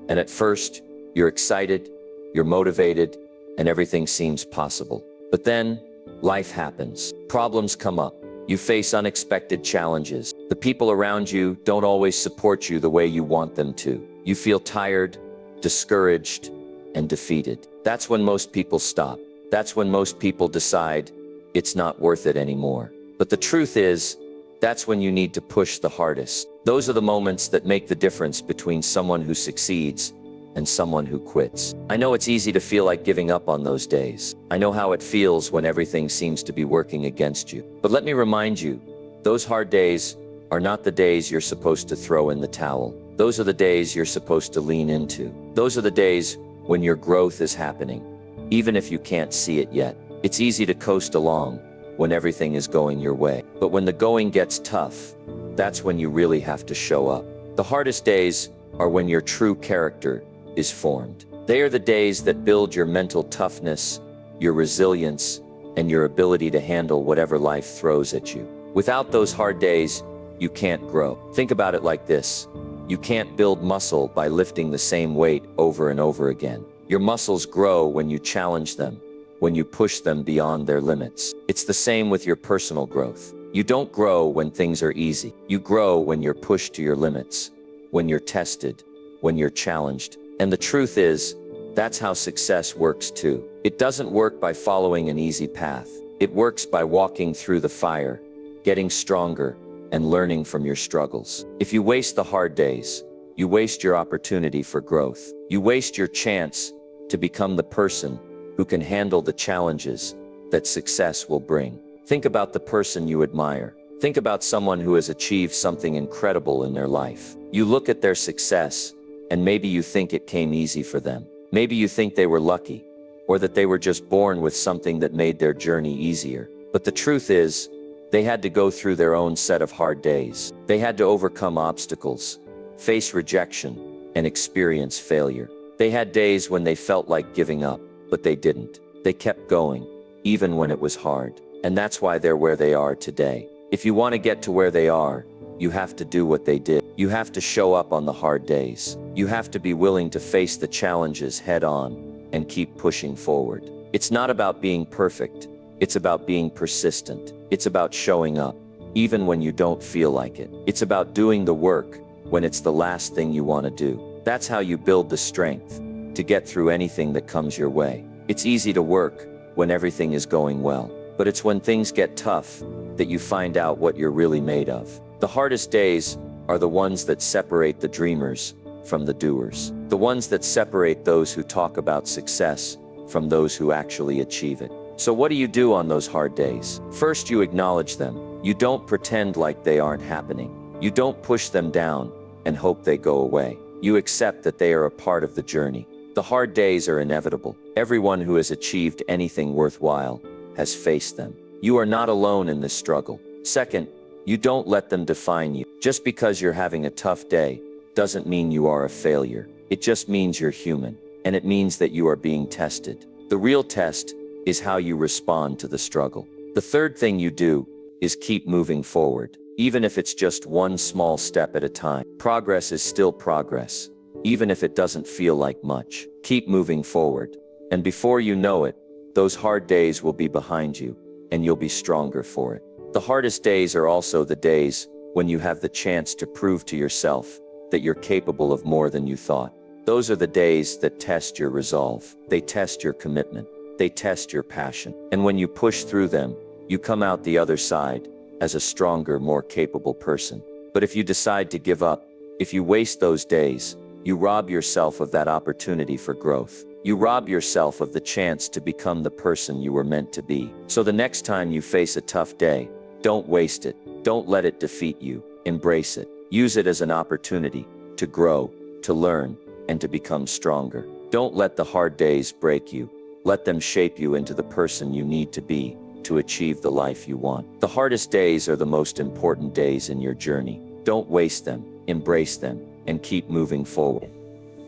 and at first, you're excited, you're motivated, and everything seems possible. But then, life happens. Problems come up. You face unexpected challenges. The people around you don't always support you the way you want them to. You feel tired, discouraged, and defeated. That's when most people stop. That's when most people decide it's not worth it anymore. But the truth is, that's when you need to push the hardest. Those are the moments that make the difference between someone who succeeds and someone who quits. I know it's easy to feel like giving up on those days. I know how it feels when everything seems to be working against you. But let me remind you, those hard days are not the days you're supposed to throw in the towel. Those are the days you're supposed to lean into. Those are the days when your growth is happening, even if you can't see it yet. It's easy to coast along when everything is going your way. But when the going gets tough, that's when you really have to show up. The hardest days are when your true character is formed. They are the days that build your mental toughness, your resilience, and your ability to handle whatever life throws at you. Without those hard days, you can't grow. Think about it like this. You can't build muscle by lifting the same weight over and over again. Your muscles grow when you challenge them, when you push them beyond their limits. It's the same with your personal growth. You don't grow when things are easy. You grow when you're pushed to your limits, when you're tested, when you're challenged. And the truth is, that's how success works too. It doesn't work by following an easy path. It works by walking through the fire, getting stronger, and learning from your struggles. If you waste the hard days, you waste your opportunity for growth. You waste your chance to become the person who can handle the challenges that success will bring. Think about the person you admire. Think about someone who has achieved something incredible in their life. You look at their success, and maybe you think it came easy for them. Maybe you think they were lucky, or that they were just born with something that made their journey easier. But the truth is, they had to go through their own set of hard days. They had to overcome obstacles, face rejection, and experience failure. They had days when they felt like giving up, but they didn't. They kept going, even when it was hard. And that's why they're where they are today. If you want to get to where they are, you have to do what they did. You have to show up on the hard days. You have to be willing to face the challenges head on and keep pushing forward. It's not about being perfect. It's about being persistent. It's about showing up, even when you don't feel like it. It's about doing the work when it's the last thing you want to do. That's how you build the strength to get through anything that comes your way. It's easy to work when everything is going well, but it's when things get tough that you find out what you're really made of. The hardest days are the ones that separate the dreamers from the doers. The ones that separate those who talk about success from those who actually achieve it. So what do you do on those hard days? First, you acknowledge them. You don't pretend like they aren't happening. You don't push them down and hope they go away. You accept that they are a part of the journey. The hard days are inevitable. Everyone who has achieved anything worthwhile has faced them. You are not alone in this struggle. Second, you don't let them define you. Just because you're having a tough day doesn't mean you are a failure. It just means you're human, and it means that you are being tested. The real test is how you respond to the struggle. The third thing you do is keep moving forward, even if it's just one small step at a time. Progress is still progress, even if it doesn't feel like much. Keep moving forward, and before you know it, those hard days will be behind you, and you'll be stronger for it. The hardest days are also the days when you have the chance to prove to yourself that you're capable of more than you thought. Those are the days that test your resolve. They test your commitment. They test your passion. And when you push through them, you come out the other side as a stronger, more capable person. But if you decide to give up, if you waste those days, you rob yourself of that opportunity for growth. You rob yourself of the chance to become the person you were meant to be. So the next time you face a tough day, don't waste it. Don't let it defeat you. Embrace it. Use it as an opportunity to grow, to learn, and to become stronger. Don't let the hard days break you. Let them shape you into the person you need to be to achieve the life you want. The hardest days are the most important days in your journey. Don't waste them. Embrace them and keep moving forward.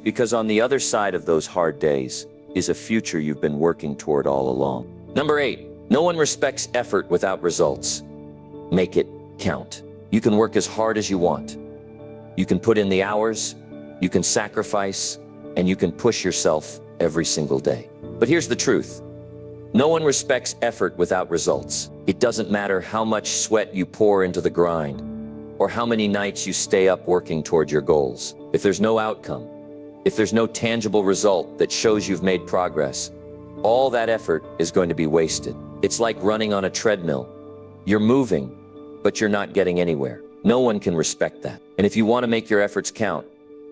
Because on the other side of those hard days is a future you've been working toward all along. Number 8, no one respects effort without results. Make it count. You can work as hard as you want. You can put in the hours, you can sacrifice, and you can push yourself every single day. But here's the truth. No one respects effort without results. It doesn't matter how much sweat you pour into the grind, or how many nights you stay up working toward your goals. If there's no outcome, if there's no tangible result that shows you've made progress, all that effort is going to be wasted. It's like running on a treadmill. You're moving, but you're not getting anywhere. No one can respect that. And if you want to make your efforts count,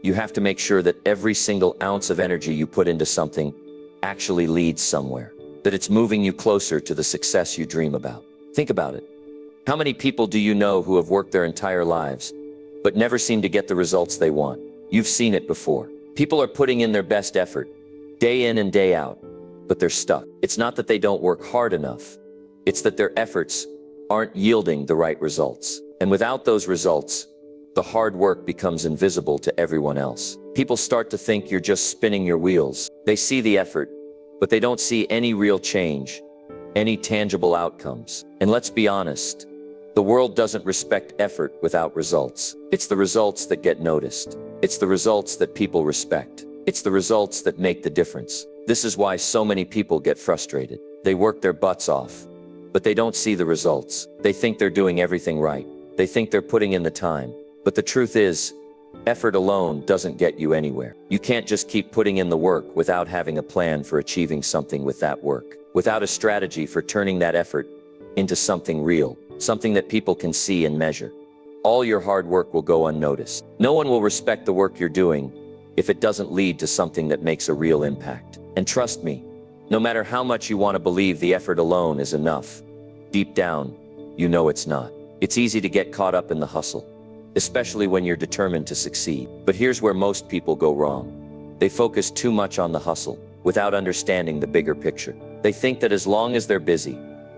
you have to make sure that every single ounce of energy you put into something actually leads somewhere, that it's moving you closer to the success you dream about. Think about it. How many people do you know who have worked their entire lives, but never seem to get the results they want? You've seen it before. People are putting in their best effort, day in and day out, but they're stuck. It's not that they don't work hard enough. It's that their efforts aren't yielding the right results. And without those results, the hard work becomes invisible to everyone else. People start to think you're just spinning your wheels. They see the effort, but they don't see any real change, any tangible outcomes. And let's be honest, the world doesn't respect effort without results. It's the results that get noticed. It's the results that people respect. It's the results that make the difference. This is why so many people get frustrated. They work their butts off, but they don't see the results. They think they're doing everything right. They think they're putting in the time. But the truth is, effort alone doesn't get you anywhere. You can't just keep putting in the work without having a plan for achieving something with that work, without a strategy for turning that effort into something real, something that people can see and measure. All your hard work will go unnoticed. No one will respect the work you're doing if it doesn't lead to something that makes a real impact. And trust me, no matter how much you want to believe the effort alone is enough, deep down, you know it's not. It's easy to get caught up in the hustle, especially when you're determined to succeed. But here's where most people go wrong. They focus too much on the hustle without understanding the bigger picture. They think that as long as they're busy,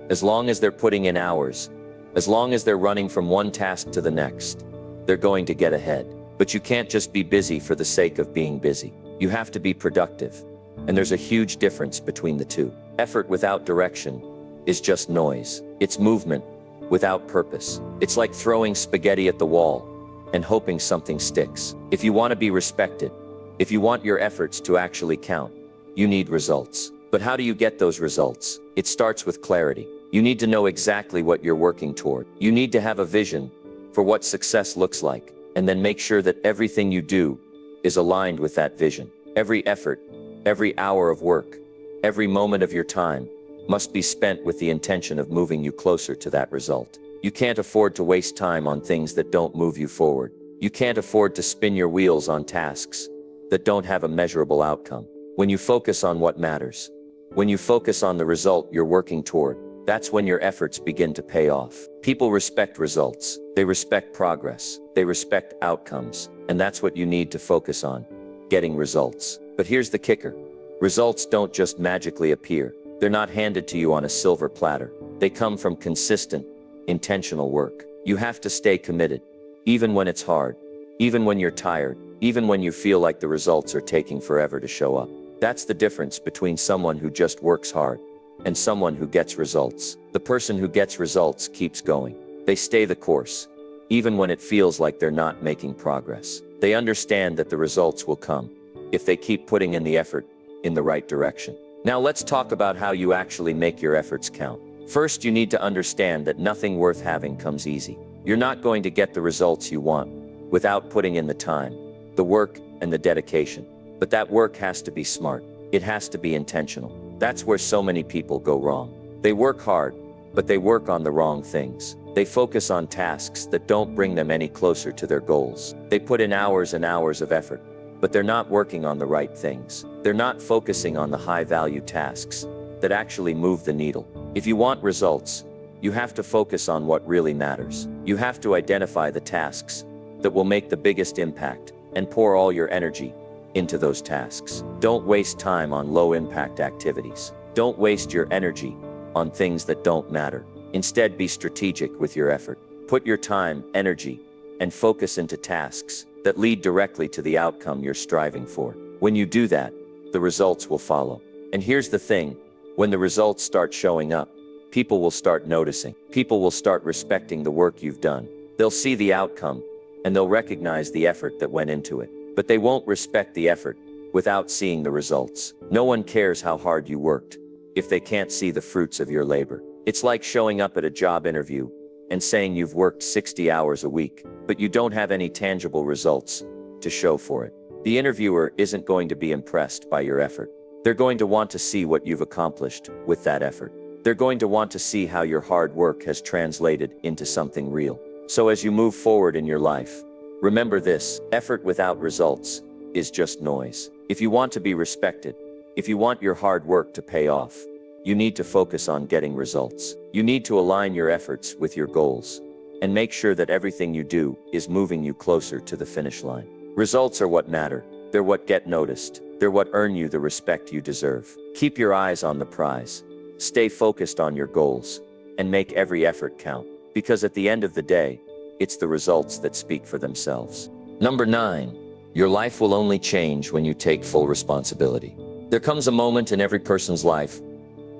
as long as they're putting in hours, as long as they're running from one task to the next, they're going to get ahead. But you can't just be busy for the sake of being busy. You have to be productive. And there's a huge difference between the two. Effort without direction is just noise. It's movement without purpose. It's like throwing spaghetti at the wall and hoping something sticks. If you want to be respected, if you want your efforts to actually count, you need results. But how do you get those results? It starts with clarity. You need to know exactly what you're working toward. You need to have a vision for what success looks like, and then make sure that everything you do is aligned with that vision. Every effort, every hour of work, every moment of your time must be spent with the intention of moving you closer to that result. You can't afford to waste time on things that don't move you forward. You can't afford to spin your wheels on tasks that don't have a measurable outcome. When you focus on what matters, when you focus on the result you're working toward, that's when your efforts begin to pay off. People respect results. They respect progress. They respect outcomes. And that's what you need to focus on, getting results. But here's the kicker. Results don't just magically appear. They're not handed to you on a silver platter. They come from consistent, intentional work. You have to stay committed, even when it's hard, even when you're tired, even when you feel like the results are taking forever to show up. That's the difference between someone who just works hard and someone who gets results. The person who gets results keeps going. They stay the course, even when it feels like they're not making progress. They understand that the results will come if they keep putting in the effort in the right direction. Now let's talk about how you actually make your efforts count. First, you need to understand that nothing worth having comes easy. You're not going to get the results you want without putting in the time, the work, and the dedication. But that work has to be smart. It has to be intentional. That's where so many people go wrong. They work hard, but they work on the wrong things. They focus on tasks that don't bring them any closer to their goals. They put in hours and hours of effort, but they're not working on the right things. They're not focusing on the high-value tasks that actually move the needle. If you want results, you have to focus on what really matters. You have to identify the tasks that will make the biggest impact and pour all your energy into those tasks. Don't waste time on low-impact activities. Don't waste your energy on things that don't matter. Instead, be strategic with your effort. Put your time, energy, and focus into tasks that lead directly to the outcome you're striving for. When you do that, the results will follow. And here's the thing, when the results start showing up, people will start noticing. People will start respecting the work you've done. They'll see the outcome, and they'll recognize the effort that went into it. But they won't respect the effort without seeing the results. No one cares how hard you worked if they can't see the fruits of your labor. It's like showing up at a job interview and saying you've worked 60 hours a week, but you don't have any tangible results to show for it. The interviewer isn't going to be impressed by your effort. They're going to want to see what you've accomplished with that effort. They're going to want to see how your hard work has translated into something real. So as you move forward in your life, remember this: effort without results is just noise. If you want to be respected, if you want your hard work to pay off, you need to focus on getting results. You need to align your efforts with your goals and make sure that everything you do is moving you closer to the finish line. Results are what matter. They're what get noticed. They're what earn you the respect you deserve. Keep your eyes on the prize. Stay focused on your goals and make every effort count, because at the end of the day, it's the results that speak for themselves. Number 9, your life will only change when you take full responsibility. There comes a moment in every person's life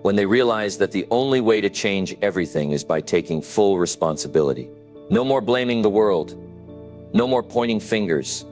when they realize that the only way to change everything is by taking full responsibility. No more blaming the world. No more pointing fingers.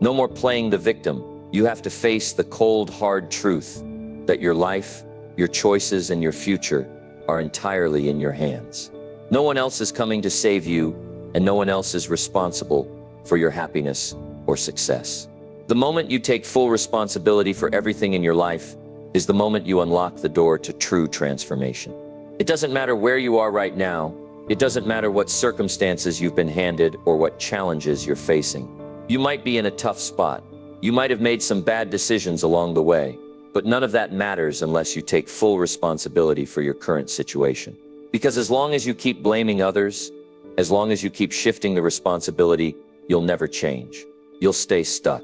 No more playing the victim. You have to face the cold, hard truth that your life, your choices, and your future are entirely in your hands. No one else is coming to save you, and no one else is responsible for your happiness or success. The moment you take full responsibility for everything in your life is the moment you unlock the door to true transformation. It doesn't matter where you are right now. It doesn't matter what circumstances you've been handed or what challenges you're facing. You might be in a tough spot. You might have made some bad decisions along the way, but none of that matters unless you take full responsibility for your current situation. Because as long as you keep blaming others, as long as you keep shifting the responsibility, you'll never change. You'll stay stuck.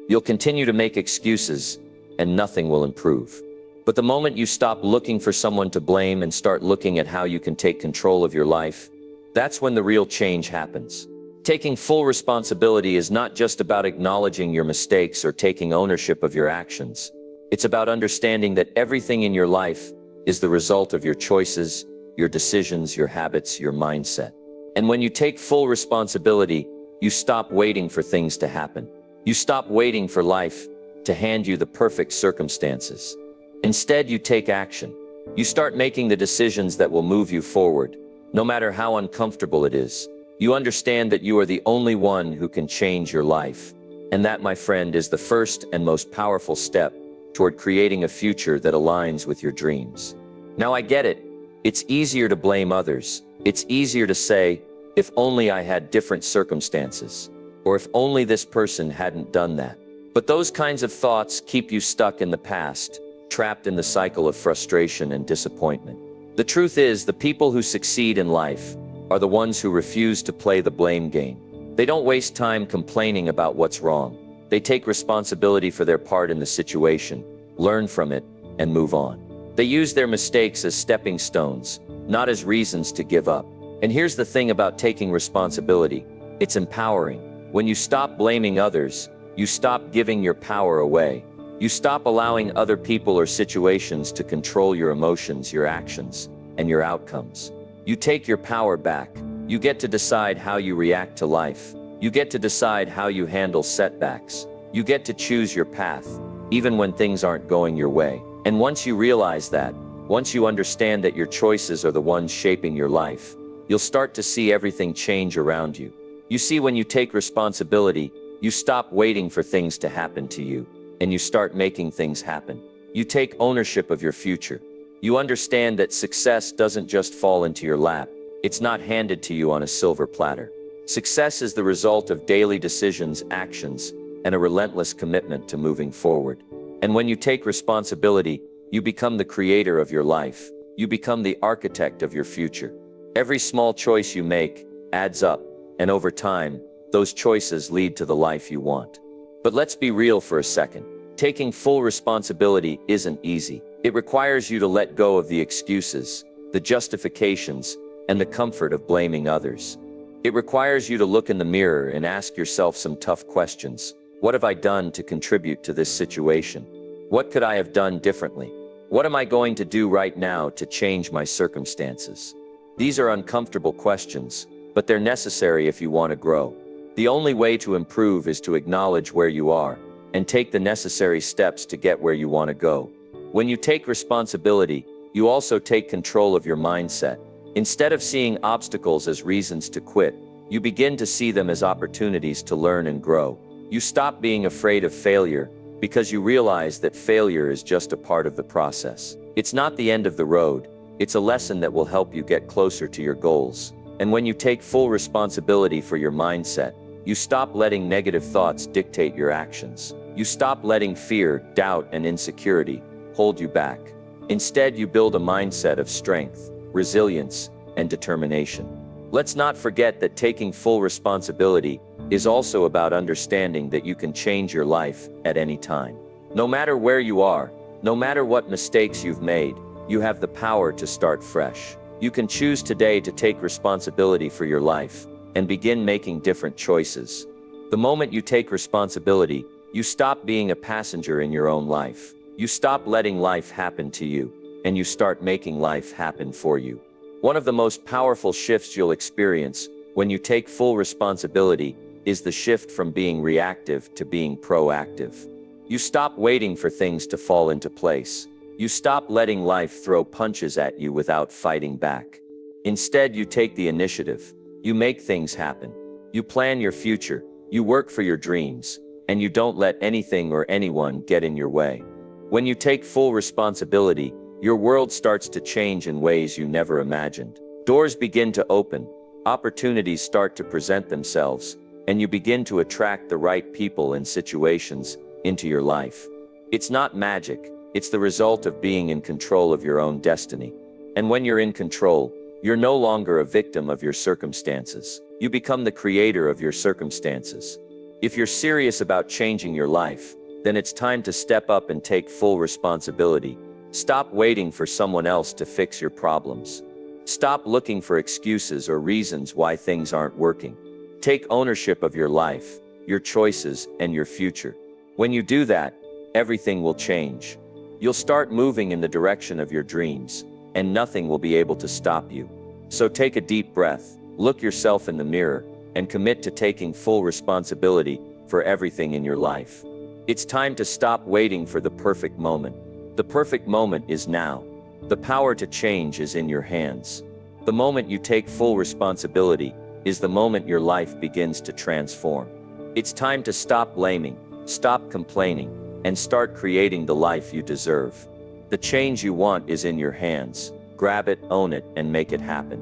You'll continue to make excuses, and nothing will improve. But the moment you stop looking for someone to blame and start looking at how you can take control of your life, that's when the real change happens. Taking full responsibility is not just about acknowledging your mistakes or taking ownership of your actions. It's about understanding that everything in your life is the result of your choices, your decisions, your habits, your mindset. And when you take full responsibility, you stop waiting for things to happen. You stop waiting for life to hand you the perfect circumstances. Instead, you take action. You start making the decisions that will move you forward, no matter how uncomfortable it is. You understand that you are the only one who can change your life. And that, my friend, is the first and most powerful step toward creating a future that aligns with your dreams. Now, I get it. It's easier to blame others. It's easier to say, if only I had different circumstances, or if only this person hadn't done that. But those kinds of thoughts keep you stuck in the past, trapped in the cycle of frustration and disappointment. The truth is, the people who succeed in life are the ones who refuse to play the blame game. They don't waste time complaining about what's wrong. They take responsibility for their part in the situation, learn from it, and move on. They use their mistakes as stepping stones, not as reasons to give up. And here's the thing about taking responsibility. It's empowering. When you stop blaming others, you stop giving your power away. You stop allowing other people or situations to control your emotions, your actions, and your outcomes. You take your power back. You get to decide how you react to life. You get to decide how you handle setbacks. You get to choose your path, even when things aren't going your way. And once you realize that, once you understand that your choices are the ones shaping your life, you'll start to see everything change around you. You see, when you take responsibility, you stop waiting for things to happen to you, and you start making things happen. You take ownership of your future. You understand that success doesn't just fall into your lap. It's not handed to you on a silver platter. Success is the result of daily decisions, actions, and a relentless commitment to moving forward. And when you take responsibility, you become the creator of your life. You become the architect of your future. Every small choice you make adds up, and over time, those choices lead to the life you want. But let's be real for a second. Taking full responsibility isn't easy. It requires you to let go of the excuses, the justifications, and the comfort of blaming others. It requires you to look in the mirror and ask yourself some tough questions. What have I done to contribute to this situation? What could I have done differently? What am I going to do right now to change my circumstances? These are uncomfortable questions, but they're necessary if you want to grow. The only way to improve is to acknowledge where you are and take the necessary steps to get where you want to go. When you take responsibility, you also take control of your mindset. Instead of seeing obstacles as reasons to quit, you begin to see them as opportunities to learn and grow. You stop being afraid of failure because you realize that failure is just a part of the process. It's not the end of the road. It's a lesson that will help you get closer to your goals. And when you take full responsibility for your mindset, you stop letting negative thoughts dictate your actions. You stop letting fear, doubt, and insecurity hold you back. Instead, you build a mindset of strength, resilience, and determination. Let's not forget that taking full responsibility is also about understanding that you can change your life at any time. No matter where you are, no matter what mistakes you've made, you have the power to start fresh. You can choose today to take responsibility for your life and begin making different choices. The moment you take responsibility, you stop being a passenger in your own life. You stop letting life happen to you, and you start making life happen for you. One of the most powerful shifts you'll experience when you take full responsibility is the shift from being reactive to being proactive. You stop waiting for things to fall into place. You stop letting life throw punches at you without fighting back. Instead, you take the initiative. You make things happen. You plan your future. You work for your dreams. And you don't let anything or anyone get in your way. When you take full responsibility, your world starts to change in ways you never imagined. Doors begin to open. Opportunities start to present themselves. And you begin to attract the right people and situations into your life. It's not magic, it's the result of being in control of your own destiny. And when you're in control, you're no longer a victim of your circumstances. You become the creator of your circumstances. If you're serious about changing your life, then it's time to step up and take full responsibility. Stop waiting for someone else to fix your problems. Stop looking for excuses or reasons why things aren't working. Take ownership of your life, your choices, and your future. When you do that, everything will change. You'll start moving in the direction of your dreams, and nothing will be able to stop you. So take a deep breath, look yourself in the mirror, and commit to taking full responsibility for everything in your life. It's time to stop waiting for the perfect moment. The perfect moment is now. The power to change is in your hands. The moment you take full responsibility is the moment your life begins to transform. It's time to stop blaming, stop complaining, and start creating the life you deserve. The change you want is in your hands. Grab it, own it, and make it happen.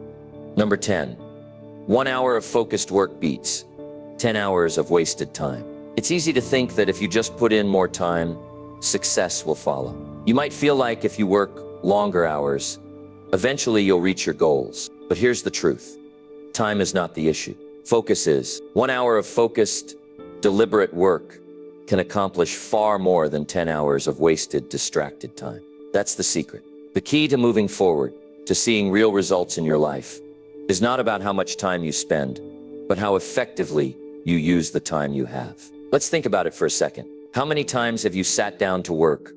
Number 10. 1 hour of focused work beats 10 hours of wasted time. It's easy to think that if you just put in more time, success will follow. You might feel like if you work longer hours, eventually you'll reach your goals. But here's the truth. Time is not the issue. Focus is. 1 hour of focused, deliberate work can accomplish far more than 10 hours of wasted, distracted time. That's the secret. The key to moving forward, to seeing real results in your life, is not about how much time you spend, but how effectively you use the time you have. Let's think about it for a second. How many times have you sat down to work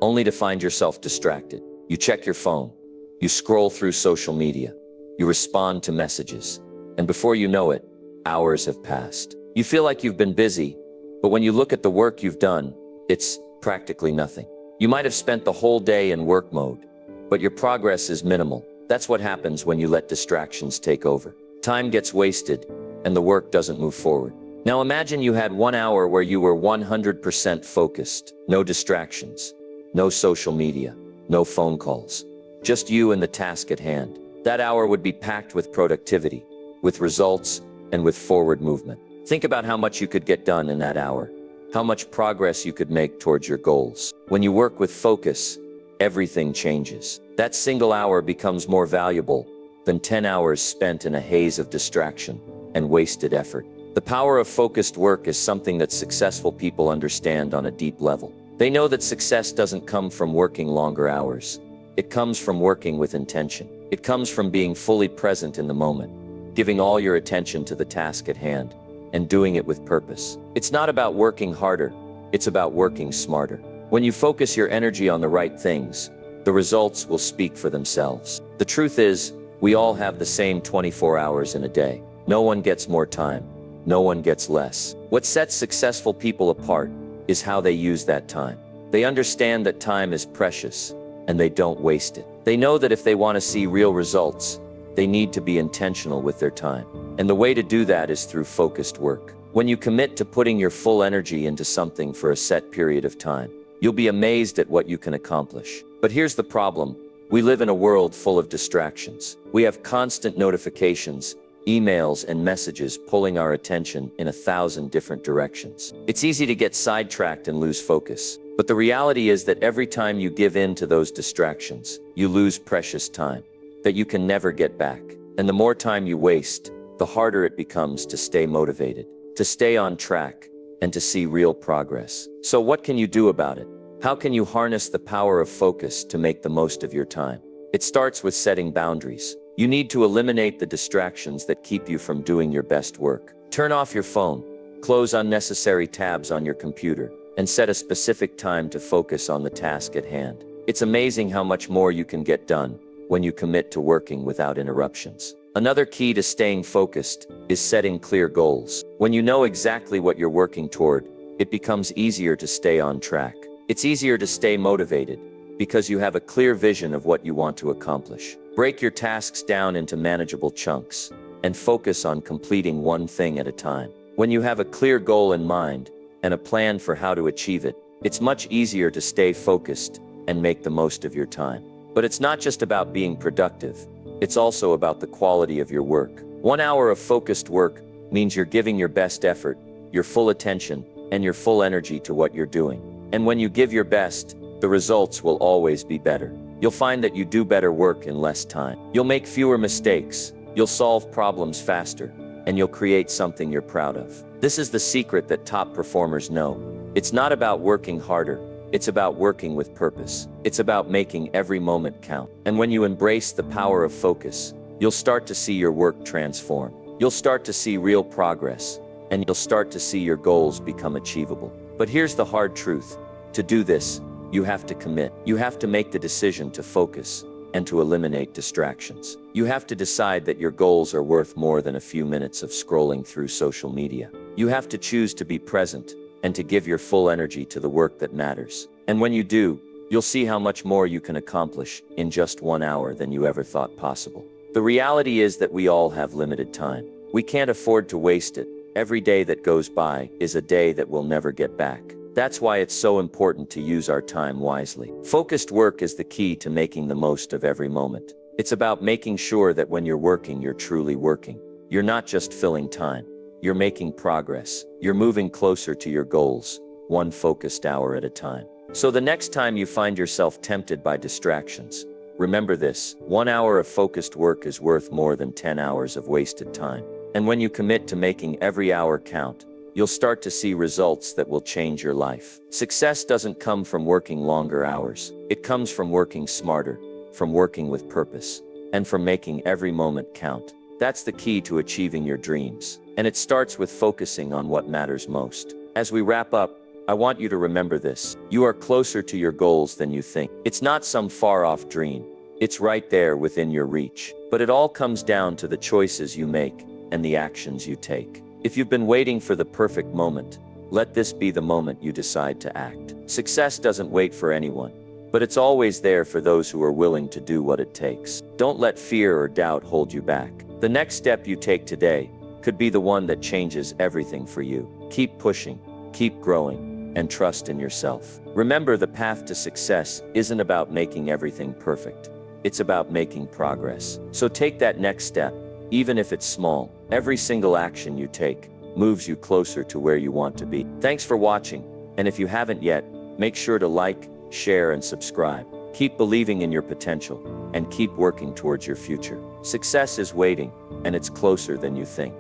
only to find yourself distracted? You check your phone, you scroll through social media, you respond to messages, and before you know it, hours have passed. You feel like you've been busy, but when you look at the work you've done, it's practically nothing. You might have spent the whole day in work mode, but your progress is minimal. That's what happens when you let distractions take over. Time gets wasted, and the work doesn't move forward. Now imagine you had 1 hour where you were 100% focused. No distractions, no social media, no phone calls. Just you and the task at hand. That hour would be packed with productivity, with results, and with forward movement. Think about how much you could get done in that hour, how much progress you could make towards your goals. When you work with focus, everything changes. That single hour becomes more valuable than 10 hours spent in a haze of distraction and wasted effort. The power of focused work is something that successful people understand on a deep level. They know that success doesn't come from working longer hours. It comes from working with intention. It comes from being fully present in the moment, giving all your attention to the task at hand, and doing it with purpose. It's not about working harder, it's about working smarter. When you focus your energy on the right things, the results will speak for themselves. The truth is, we all have the same 24 hours in a day. No one gets more time. No one gets less. What sets successful people apart is how they use that time. They understand that time is precious, and they don't waste it. They know that if they want to see real results, they need to be intentional with their time. And the way to do that is through focused work. When you commit to putting your full energy into something for a set period of time, you'll be amazed at what you can accomplish. But here's the problem. We live in a world full of distractions. We have constant notifications, emails, and messages pulling our attention in 1,000 different directions. It's easy to get sidetracked and lose focus. But the reality is that every time you give in to those distractions, you lose precious time that you can never get back. And the more time you waste, the harder it becomes to stay motivated, to stay on track, and to see real progress. So what can you do about it? How can you harness the power of focus to make the most of your time? It starts with setting boundaries. You need to eliminate the distractions that keep you from doing your best work. Turn off your phone, close unnecessary tabs on your computer, and set a specific time to focus on the task at hand. It's amazing how much more you can get done when you commit to working without interruptions. Another key to staying focused is setting clear goals. When you know exactly what you're working toward, it becomes easier to stay on track. It's easier to stay motivated because you have a clear vision of what you want to accomplish. Break your tasks down into manageable chunks and focus on completing one thing at a time. When you have a clear goal in mind and a plan for how to achieve it, it's much easier to stay focused and make the most of your time. But it's not just about being productive. It's also about the quality of your work. 1 hour of focused work means you're giving your best effort, your full attention, and your full energy to what you're doing. And when you give your best, the results will always be better. You'll find that you do better work in less time. You'll make fewer mistakes, you'll solve problems faster, and you'll create something you're proud of. This is the secret that top performers know. It's not about working harder. It's about working with purpose. It's about making every moment count. And when you embrace the power of focus, you'll start to see your work transform. You'll start to see real progress, and you'll start to see your goals become achievable. But here's the hard truth. To do this, you have to commit. You have to make the decision to focus and to eliminate distractions. You have to decide that your goals are worth more than a few minutes of scrolling through social media. You have to choose to be present and to give your full energy to the work that matters. And when you do, you'll see how much more you can accomplish in just 1 hour than you ever thought possible. The reality is that we all have limited time. We can't afford to waste it. Every day that goes by is a day that we'll never get back. That's why it's so important to use our time wisely. Focused work is the key to making the most of every moment. It's about making sure that when you're working, you're truly working. You're not just filling time. You're making progress. You're moving closer to your goals, one focused hour at a time. So the next time you find yourself tempted by distractions, remember this: 1 hour of focused work is worth more than 10 hours of wasted time. And when you commit to making every hour count, you'll start to see results that will change your life. Success doesn't come from working longer hours. It comes from working smarter, from working with purpose, and from making every moment count. That's the key to achieving your dreams. And it starts with focusing on what matters most. As we wrap up, I want you to remember this. You are closer to your goals than you think. It's not some far-off dream. It's right there within your reach. But it all comes down to the choices you make and the actions you take. If you've been waiting for the perfect moment, let this be the moment you decide to act. Success doesn't wait for anyone, but it's always there for those who are willing to do what it takes. Don't let fear or doubt hold you back. The next step you take today could be the one that changes everything for you. Keep pushing, keep growing, and trust in yourself. Remember, the path to success isn't about making everything perfect. It's about making progress. So take that next step, even if it's small. Every single action you take moves you closer to where you want to be. Thanks for watching, and if you haven't yet, make sure to like, share, and subscribe. Keep believing in your potential, and keep working towards your future. Success is waiting, and it's closer than you think.